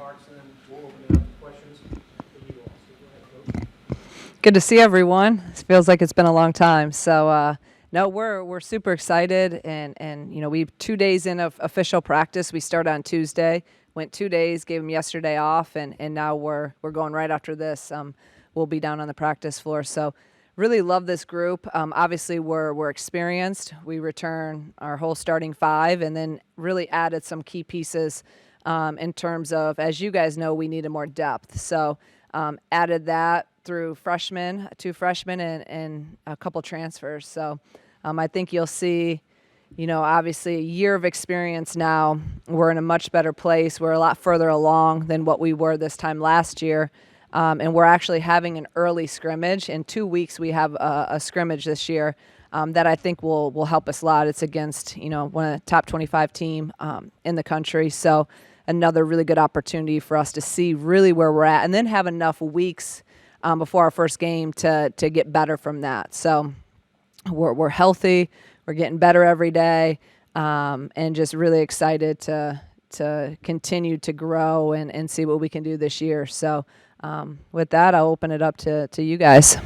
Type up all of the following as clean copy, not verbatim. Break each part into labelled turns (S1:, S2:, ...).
S1: remarks, and then we'll open it up to questions for you all. So go ahead, Coach.
S2: Good to see everyone. It feels like it's been a long time. So no, we're super excited, and we have 2 days in of official practice. We start on Tuesday. Went 2 days, gave them yesterday off, and now we're going right after this. We'll be down on the practice floor. So really love this group. Obviously, we're experienced. We return our whole starting five, and then really added some key pieces in terms of, as you guys know, we needed more depth. So added that through two freshmen, and a couple transfers. So I think you'll see, obviously a year of experience now. We're in a much better place. We're a lot further along than what we were this time last year. And we're actually having an early scrimmage. In 2 weeks, we have a scrimmage this year that I think will help us a lot. It's against, one of the top 25 team in the country. So another really good opportunity for us to see really where we're at, and then have enough weeks before our first game to get better from that. So we're healthy, we're getting better every day, and just really excited to continue to grow and see what we can do this year. So with that, I'll open it up to you guys.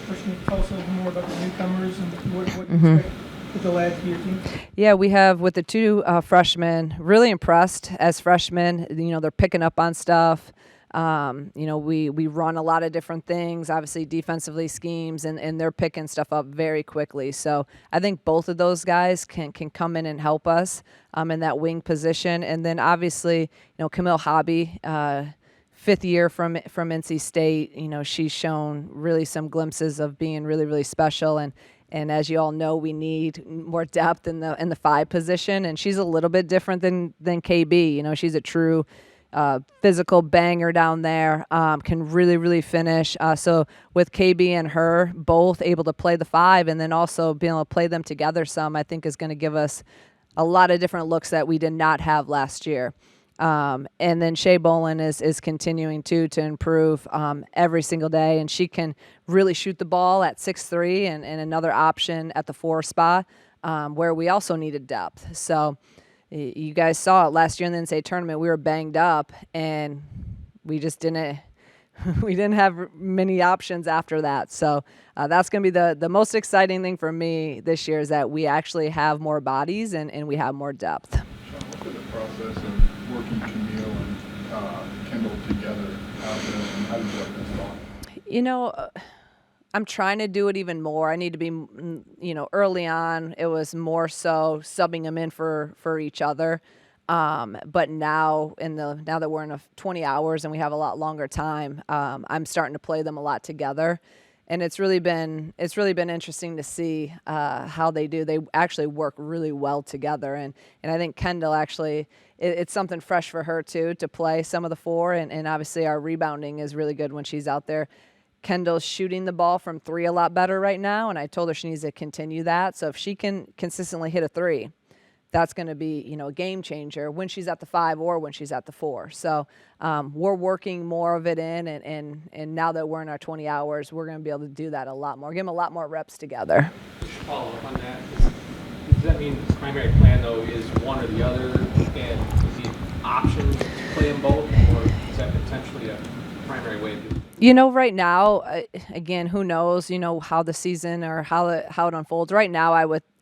S1: First, can you tell us a little more about the newcomers and what you expect with the lads to your team?
S2: Yeah, we have with the two freshmen, really impressed as freshmen. They're picking up on stuff. We run a lot of different things, obviously defensively schemes, and they're picking stuff up very quickly. So I think both of those guys can come in and help us in that wing position. And then obviously, Camille Hobby, fifth year from NC State, she's shown really some glimpses of being really, really special. And as you all know, we need more depth in the five position, and she's a little bit different than KB. She's a true physical banger down there, can really, really finish. So with KB and her both able to play the five, and then also being able to play them together some, I think is going to give us a lot of different looks that we did not have last year. And then Shea Bolin is continuing to improve every single day, and she can really shoot the ball at 6'3", and another option at the 4 spot where we also needed depth. So you guys saw it last year in the NCAA tournament. We were banged up, and we just didn't have many options after that. So that's going to be the most exciting thing for me this year, is that we actually have more bodies and we have more depth.
S3: Shauna, what's been the process of working Camille and Kendall together out there, and how did you like this thought?
S2: I'm trying to do it even more. I need to be, early on, it was more so subbing them in for each other. But now that we're in 20 hours and we have a lot longer time, I'm starting to play them a lot together. And it's really been interesting to see how they do. They actually work really well together. And I think Kendall actually, it's something fresh for her too, to play some of the 4. And obviously our rebounding is really good when she's out there. Kendall's shooting the ball from 3 a lot better right now, and I told her she needs to continue that. So if she can consistently hit a 3, that's going to be, a game changer when she's at the 5 or when she's at the 4. So we're working more of it in, and now that we're in our 20 hours, we're going to be able to do that a lot more, give them a lot more reps together.
S1: Just to follow up on that, does that mean the primary plan, though, is one or the other, and is the option to play them both, or is that potentially a primary way to do it?
S2: Right now, again, who knows, how the season or how it unfolds. Right now,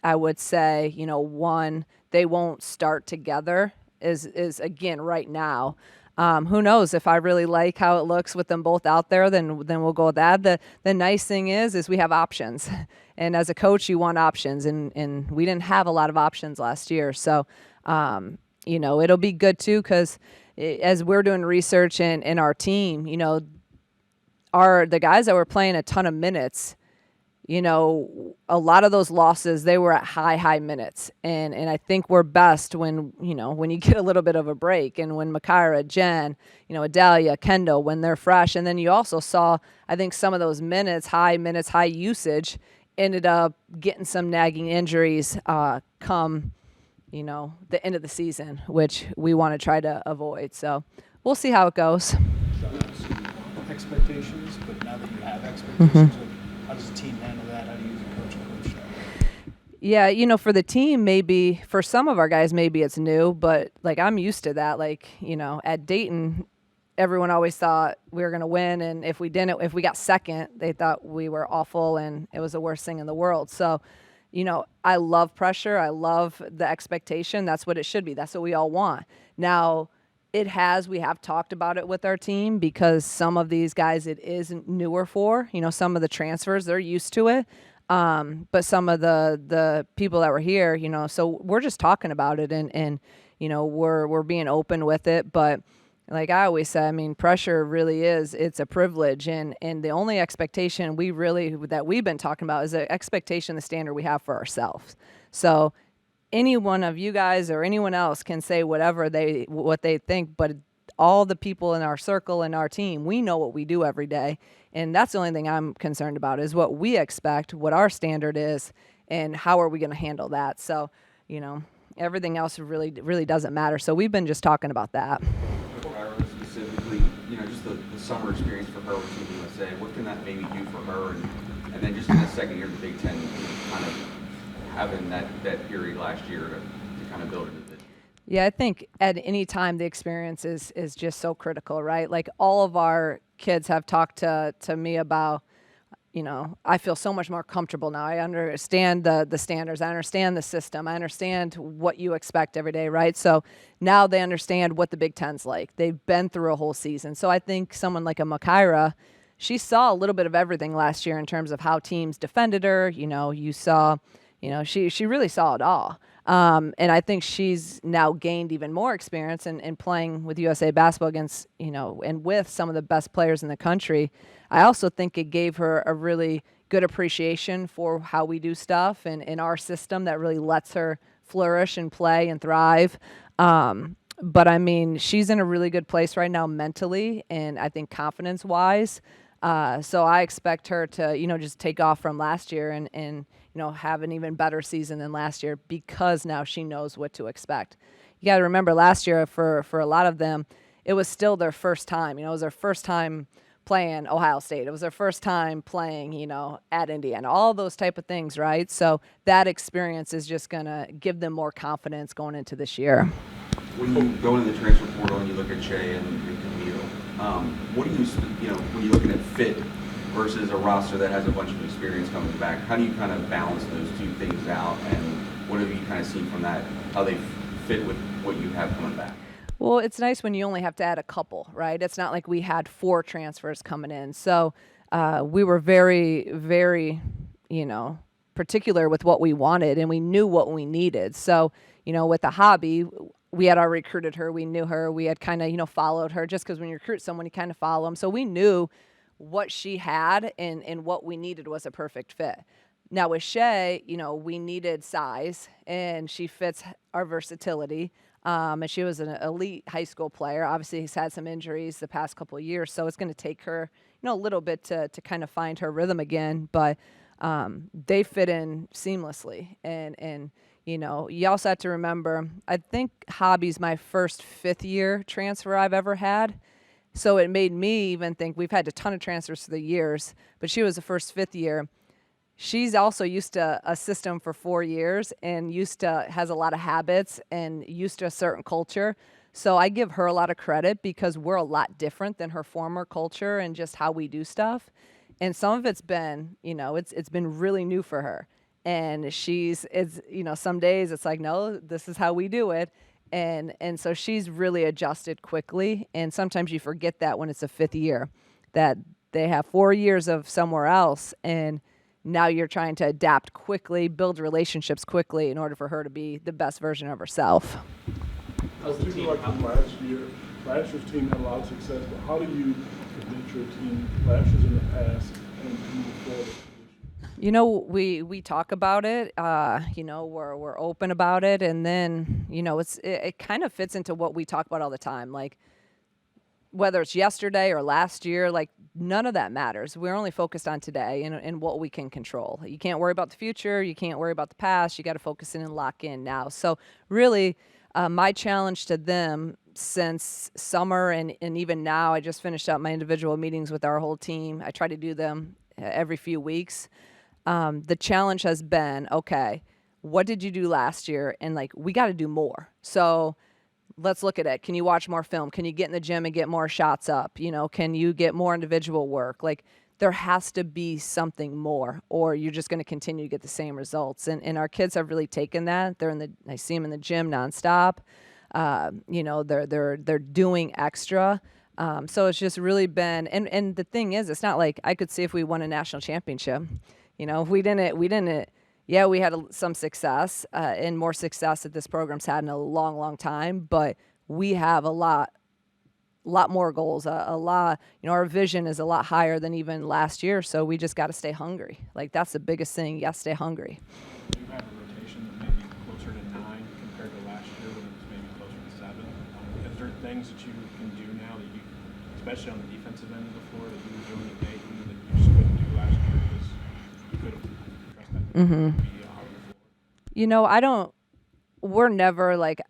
S2: I would say, one, they won't start together is again, right now. Who knows, if I really like how it looks with them both out there, then we'll go with that. The nice thing is we have options. And as a coach, you want options, and we didn't have a lot of options last year. So, it'll be good too, because as we're doing research in our team, the guys that were playing a ton of minutes, a lot of those losses, they were at high minutes. And I think we're best when you get a little bit of a break. And when Makira, Jen, Adalia, Kendall, when they're fresh. And then you also saw, I think, some of those high usage, ended up getting some nagging injuries come, the end of the season, which we want to try to avoid. So we'll see how it goes.
S4: Expectations, but now that you have expectations, how does the team handle that? How do you as a coach approach
S2: Yeah, for the team, maybe for some of our guys, maybe it's new, but like I'm used to that. Like, at Dayton, everyone always thought we were going to win. And if we didn't, if we got second, they thought we were awful and it was the worst thing in the world. So, I love pressure. I love the expectation. That's what it should be. That's what we all want. Now, we have talked about it with our team because some of these guys it is newer for, some of the transfers, they're used to it. But some of the people that were here, so we're just talking about it and we're being open with it. But like I always say, I mean, pressure really it's a privilege. And the only expectation that we've been talking about is the expectation, the standard we have for ourselves. So any one of you guys or anyone else can say what they think, but all the people in our circle and our team, we know what we do every day. And that's the only thing I'm concerned about is what we expect, what our standard is, and how are we going to handle that. So, everything else really, really doesn't matter. So we've been just talking about that.
S4: Ira specifically, just the summer experience for her with Team USA, what can that maybe do for her? And then just in the second year of the Big Ten, kind of having that period last year to kind of build into this.
S2: Yeah, I think at any time the experience is just so critical, right? Like all of our kids have talked to me about, I feel so much more comfortable now. I understand the standards. I understand the system. I understand what you expect every day, right? So now they understand what the Big Ten's like. They've been through a whole season. So I think someone like a Makaira, she saw a little bit of everything last year in terms of how teams defended her. You saw, she really saw it all. And I think she's now gained even more experience in playing with USA basketball against, and with some of the best players in the country. I also think it gave her a really good appreciation for how we do stuff and in our system that really lets her flourish and play and thrive. But I mean, she's in a really good place right now mentally and I think confidence-wise. So I expect her to, just take off from last year and have an even better season than last year because now she knows what to expect. You got to remember last year for a lot of them, it was still their first time. It was their first time playing Ohio State. It was their first time playing, at Indiana, all those type of things, right? So that experience is just going to give them more confidence going into this year.
S4: When you go into the transfer portal and you look at Shea and Camille, what do you, when you're looking at fit versus a roster that has a bunch of experience coming back, how do you kind of balance those two things out? And what have you kind of seen from that, how they fit with what you have coming back?
S2: Well, it's nice when you only have to add a couple, right? It's not like we had 4 transfers coming in. So we were very, very, particular with what we wanted and we knew what we needed. So, with the hobby, we had already recruited her. We knew her. We had kind of, followed her just because when you recruit someone, you kind of follow them. So we knew what she had and what we needed was a perfect fit. Now with Shea, we needed size and she fits our versatility. And she was an elite high school player. Obviously, he's had some injuries the past couple of years, so it's going to take her, a little bit to kind of find her rhythm again. But they fit in seamlessly. And you also have to remember, I think Hobby's my first fifth-year transfer I've ever had. So it made me even think we've had a ton of transfers through the years, but she was the first fifth year. She's also used to a system for 4 years and has a lot of habits and used to a certain culture. So I give her a lot of credit because we're a lot different than her former culture and just how we do stuff. And some of it's been, it's been really new for her. And some days it's like, no, this is how we do it. And so she's really adjusted quickly. And sometimes you forget that when it's a fifth year, that they have 4 years of somewhere else and now you're trying to adapt quickly, build relationships quickly in order for her to be the best version of herself.
S3: How's the team like from last year? Last year's team had a lot of success, but how do you prevent your team, last year's in the past, and move forward?
S2: We talk about it. We're open about it, and then it kind of fits into what we talk about all the time, like whether it's yesterday or last year, like none of that matters. We're only focused on today and what we can control. You can't worry about the future. You can't worry about the past. You got to focus in and lock in now. So really, my challenge to them since summer and even now, I just finished up my individual meetings with our whole team. I try to do them every few weeks. The challenge has been, okay, what did you do last year? And like, we got to do more. So let's look at it. Can you watch more film? Can you get in the gym and get more shots up? You know, can you get more individual work? Like, there has to be something more, or you're just going to continue to get the same results. And our kids have really taken that. I see them in the gym nonstop. You know, they're doing extra. So it's just really been, and the thing is, it's not like I could see if we won a national championship. You know, we didn't. Yeah, we had some success, and more success that this program's had in a long, long time. But we have a lot more goals. A lot, you know, our vision is a lot higher than even last year. So we just got to stay hungry. Like, that's the biggest thing. You got to stay hungry.
S5: You have a rotation that may be closer to 9 compared to last year when it was maybe closer to 7. Is there things that you can do now that you, especially on the defensive end of the floor, that you were doing at Dayton that you just couldn't do last year because you couldn't trust that to be on the floor?
S2: You know, we're never like,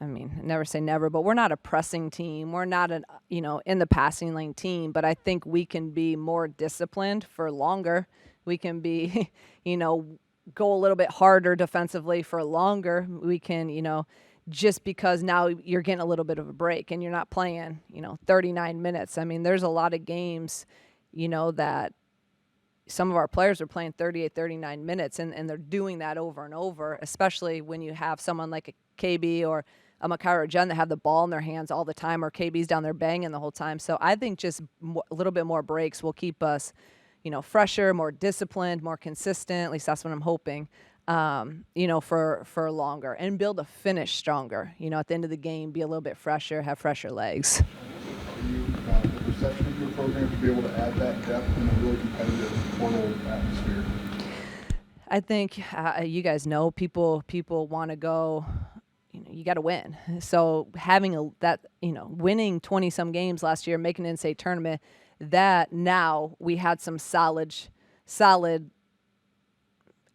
S2: I mean, never say never, but we're not a pressing team. We're not in the passing lane team, but I think we can be more disciplined for longer. We can be, you know, go a little bit harder defensively for longer. We can, you know, just because now you're getting a little bit of a break and you're not playing, you know, 39 minutes. I mean, there's a lot of games, you know, that some of our players are playing 38, 39 minutes, and they're doing that over and over, especially when you have someone like a KB or a Makai or Jen that have the ball in their hands all the time, or KB's down there banging the whole time. So I think just a little bit more breaks will keep us, you know, fresher, more disciplined, more consistent. At least that's what I'm hoping, you know, for longer, and build a finish stronger. You know, at the end of the game, be a little bit fresher, have fresher legs.
S6: Are you the perception of your program to be able to add that depth in a really competitive portal atmosphere?
S2: I think you guys know people want to go. You know, you got to win. So having winning 20 some games last year, making an NCAA tournament, that now we had some solid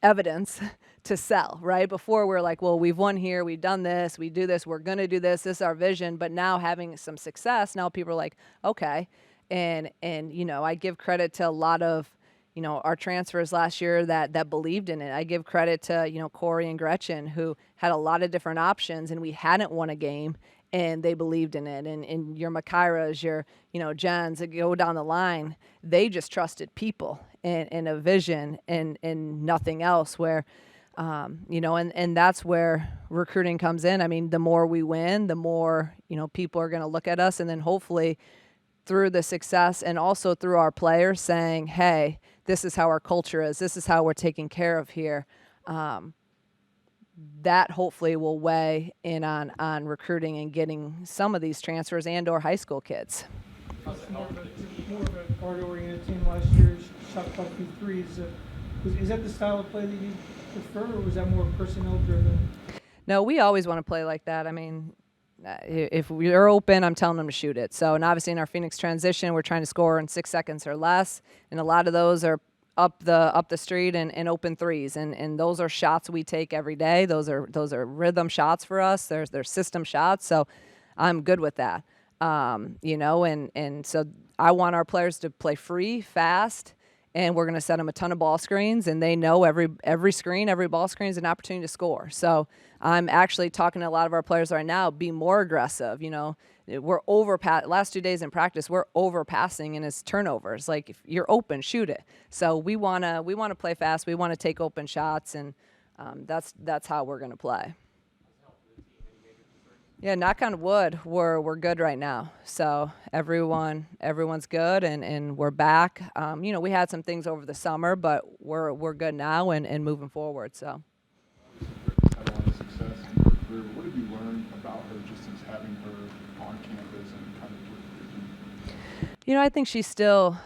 S2: evidence to sell, right? Before we're like, well, we've won here, we've done this, we do this, we're going to do this is our vision. But now having some success, now people are like, okay. And you know, I give credit to a lot of, you know, our transfers last year that believed in it. I give credit to, you know, Corey and Gretchen, who had a lot of different options, and we hadn't won a game, and they believed in it. And your Makairas, your, you know, Jens, that go down the line, they just trusted people and a vision and nothing else. Where, you know, and that's where recruiting comes in. I mean, the more we win, the more, you know, people are going to look at us, and then hopefully through the success and also through our players saying, hey, this is how our culture is, this is how we're taken care of here, that hopefully will weigh in on recruiting and getting some of these transfers and or high school kids.
S7: More of a guard-oriented team last year, shot quite a few threes. Is that the style of play that you prefer, or was that more personnel-driven?
S2: No, we always want to play like that. I mean, if we're open, I'm telling them to shoot it. So, and obviously in our Phoenix transition, we're trying to score in 6 seconds or less, and a lot of those are up the street and open threes, and those are shots we take every day. Those are rhythm shots for us. They're system shots. So, I'm good with that. You know, and so I want our players to play free, fast, and we're going to set them a ton of ball screens, and they know every screen, every ball screen is an opportunity to score. So I'm actually talking to a lot of our players right now, be more aggressive. You know, we're last 2 days in practice, we're overpassing in his turnovers. Like, if you're open, shoot it. So we want to play fast. We want to take open shots, and that's how we're going to play. Yeah, knock on wood, we're good right now. So everyone's good, and we're back. You know, we had some things over the summer, but we're good now and moving forward. So.
S6: Had a lot of success in her career. What have you learned about her just since having her on campus and kind of with the team?
S2: You know, I think she's still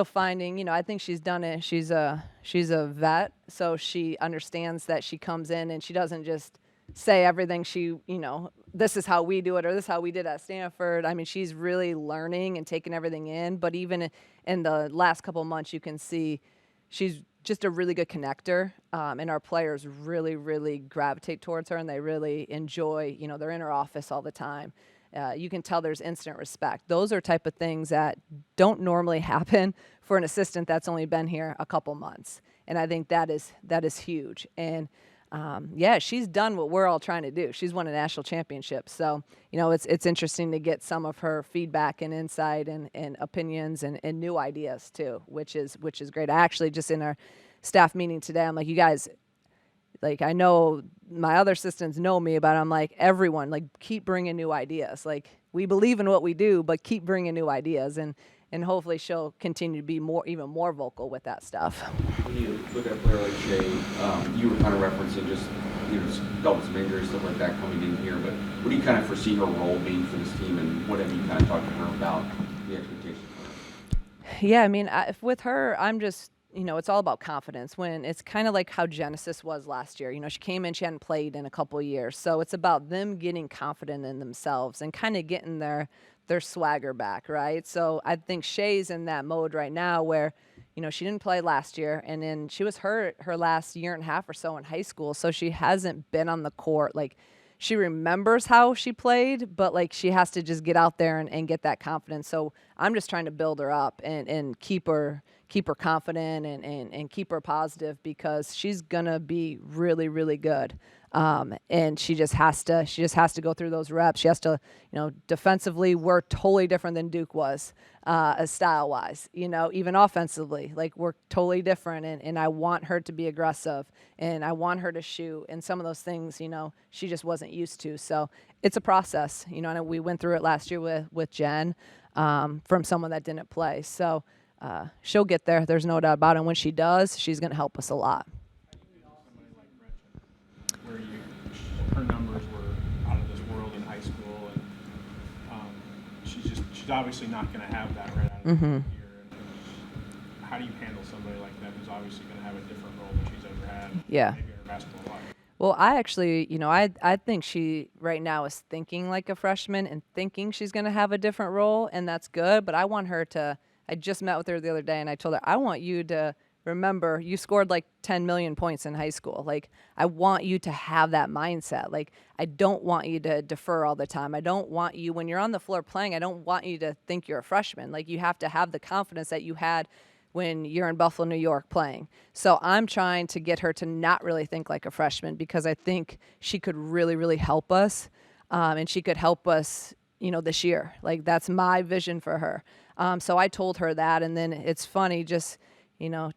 S2: finding. You know, I think she's done it. She's a vet, so she understands that she comes in and she doesn't just say everything this is how we do it, or this is how we did at Stanford. I mean, she's really learning and taking everything in. But even in the last couple of months, you can see she's just a really good connector, and our players really, really gravitate towards her, and they really enjoy, you know, they're in her office all the time. You can tell there's instant respect. Those are type of things that don't normally happen for an assistant that's only been here a couple months. And I think that is huge. And yeah, she's done what we're all trying to do. She's won a national championship. So, it's interesting to get some of her feedback and insight and opinions and new ideas too, which is great. I actually just in our staff meeting today, I'm like, you guys, like, I know my other assistants know me, but I'm like, everyone, like, keep bringing new ideas. Like, we believe in what we do, but keep bringing new ideas. And hopefully she'll continue to be even more vocal with that stuff.
S4: When you look at a player like Shay, you were kind of referencing just, dealt with some injuries, stuff like that coming in here, but what do you kind of foresee her role being for this team, and what have you kind of talked to her about the expectations for her?
S2: Yeah, I mean, with her, I'm just, it's all about confidence. When it's kind of like how Genesis was last year. She came in, she hadn't played in a couple of years. So it's about them getting confident in themselves and kind of getting their swagger back, right? So I think Shay's in that mode right now where, she didn't play last year, and then she was hurt her last year and a half or so in high school. So she hasn't been on the court. Like, she remembers how she played, but like she has to just get out there and get that confidence. So I'm just trying to build her up and keep her confident and keep her positive, because she's gonna be really, really good. And she just has to go through those reps. She has to, defensively, we're totally different than Duke was, style wise, even offensively, like, we're totally different. And I want her to be aggressive, and I want her to shoot, and some of those things, she just wasn't used to. So it's a process, and we went through it last year with Jen, from someone that didn't play. So, she'll get there. There's no doubt about it. And when she does, she's going to help us a lot.
S5: Where her numbers were out of this world in high school, and she's obviously not going to have that right out of the year. And how do you handle somebody like that who's obviously going to have a different role than she's ever had?
S2: Yeah.
S5: Maybe in her basketball life.
S2: Well, I actually, I think she right now is thinking like a freshman and thinking she's going to have a different role, and that's good. But I want her to. I just met with her the other day, and I told her, I want you to remember you scored like 10 million points in high school. Like, I want you to have that mindset. Like, I don't want you to defer all the time. I don't want you, when you're on the floor playing, I don't want you to think you're a freshman. Like, you have to have the confidence that you had when you're in Buffalo, New York playing. So I'm trying to get her to not really think like a freshman, because I think she could really, really help us. And she could help us, this year. Like, that's my vision for her. So I told her that, and then it's funny just,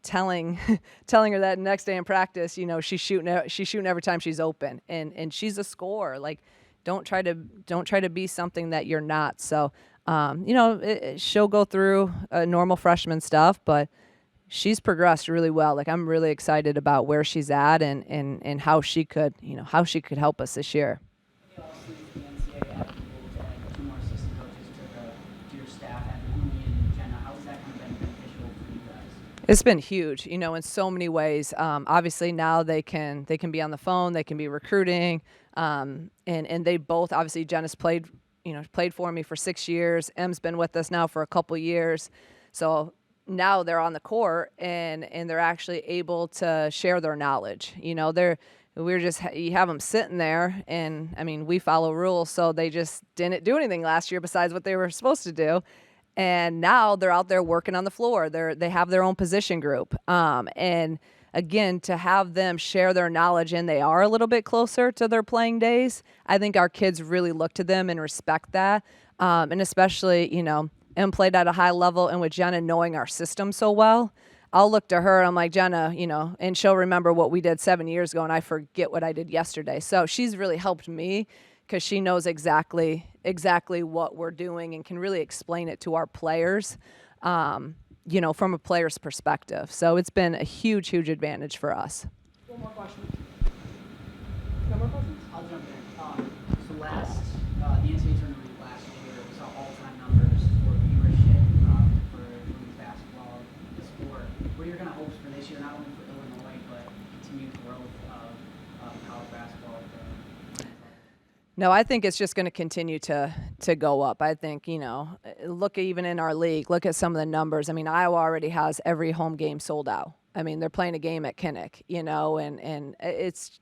S2: telling her that next day in practice, she's shooting every time she's open, and she's a scorer. Like, don't try to be something that you're not. So, she'll go through normal freshman stuff, but she's progressed really well. Like, I'm really excited about where she's at and how she could help us this year.
S8: The NCAA added rules to add 2 more assistant coaches to your staff, and Illini and Jenna. How has that kind of been beneficial for you guys?
S2: It's been huge, in so many ways. Obviously now they can be on the phone, they can be recruiting, and they both, obviously Jenna's played for me for 6 years. Em's been with us now for a couple years, so now they're on the court and they're actually able to share their knowledge. You have them sitting there, and I mean, we follow rules, so they just didn't do anything last year besides what they were supposed to do. And now they're out there working on the floor. They have their own position group. And again, to have them share their knowledge, and they are a little bit closer to their playing days, I think our kids really look to them and respect that. And especially, Em played at a high level, and with Jenna knowing our system so well, I'll look to her and I'm like, Jenna, and she'll remember what we did 7 years ago, and I forget what I did yesterday. So she's really helped me, because she knows exactly what we're doing and can really explain it to our players, from a player's perspective. So it's been a huge, huge advantage for us.
S7: One more question. No more questions?
S8: I'll jump in. So the NCAA tournament last year, we saw all-time numbers for viewership for women's basketball, the sport. What are your hopes for this year, not only for Illinois, but continued growth of college basketball?
S2: No, I think it's just going to continue to go up. I think, look even in our league, look at some of the numbers. I mean, Iowa already has every home game sold out. I mean, they're playing a game at Kinnick, and it's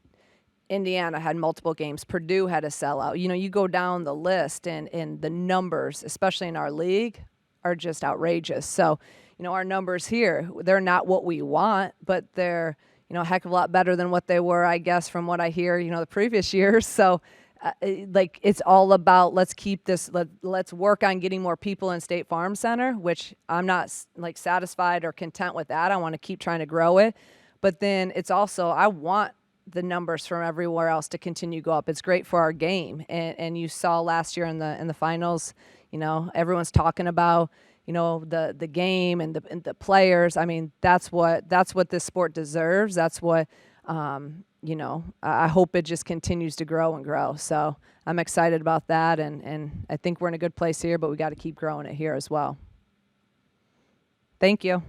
S2: Indiana had multiple games. Purdue had a sellout. You go down the list, and the numbers, especially in our league, are just outrageous. So, our numbers here, they're not what we want, but they're a heck of a lot better than what they were, I guess, from what I hear, the previous years. So, like, it's all about let's keep this. Let's work on getting more people in State Farm Center, which I'm not like satisfied or content with that. I want to keep trying to grow it, but then it's also I want the numbers from everywhere else to continue to go up. It's great for our game, and you saw last year in the finals. Everyone's talking about the game and the players. I mean, that's what this sport deserves. That's what I hope it just continues to grow and grow. So I'm excited about that, and I think we're in a good place here, but we got to keep growing it here as well. Thank you.